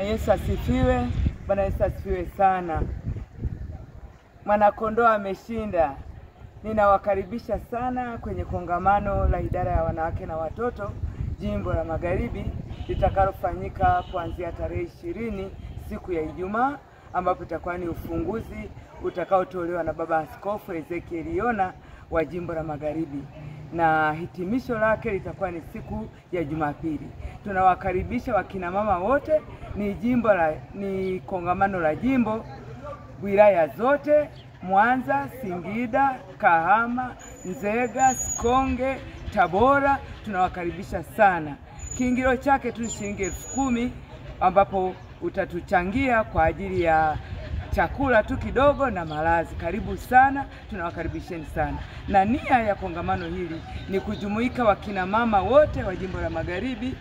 Yesu asifiwe. Bwana Yesu asifiwe sana. Mwanakondoo ameshinda. Ninawakaribisha sana kwenye kongamano la idara ya wanawake na watoto Jimbo la Magharibi litakalofanyika kuanzia tarehe 20 siku ya Ijumaa, ambapo itakuwa ni ufunguzi utakaotolewa na Baba Askofu Ezekiel Yona wa Jimbo la Magharibi, na hitimisho lake litakuwa ni siku ya Jumapili. Tunawakaribisha wakina mama wote. Ni kongamano la jimbo, wilaya zote: Mwanza, Singida, Kahama, Nzega, Sikonge, Tabora. Tunawakaribisha sana. Kiingilio chake tu shilingi 10,000, ambapo utatuchangia kwa ajili ya chakula tu kidogo na malazi. Karibu sana, tunawakaribisheni sana. Na nia ya kongamano hili ni kujumuika wakina mama wote wa Jimbo la Magharibi,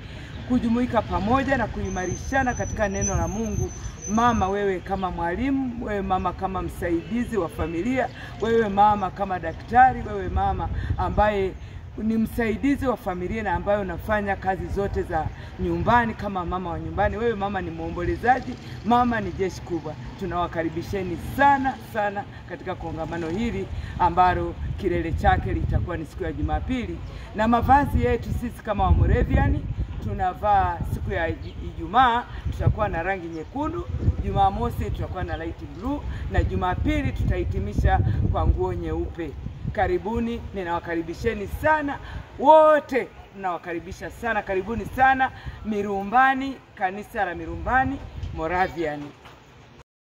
kujumuika pamoja na kuimarishana katika neno la Mungu. Mama wewe kama mwalimu, wewe mama kama msaidizi wa familia, wewe mama kama daktari, wewe mama ambaye ni msaidizi wa familia na ambaye unafanya kazi zote za nyumbani kama mama wa nyumbani, wewe mama ni muombolezaji, mama ni jeshi kubwa. Tunawakaribisheni sana sana katika kongamano hili ambalo kilele chake litakuwa ni siku ya Jumapili. Na mavazi yetu sisi kama wa Moravian tunavaa siku ya Ijumaa tutakuwa na rangi nyekundu, Jumamosi tutakuwa na light blue, na Jumapili tutahitimisha kwa nguo nyeupe. Karibuni, ninawakaribisheni sana wote, ninawakaribisha sana. Karibuni sana Mirumbani, kanisa la Mirumbani Moravian.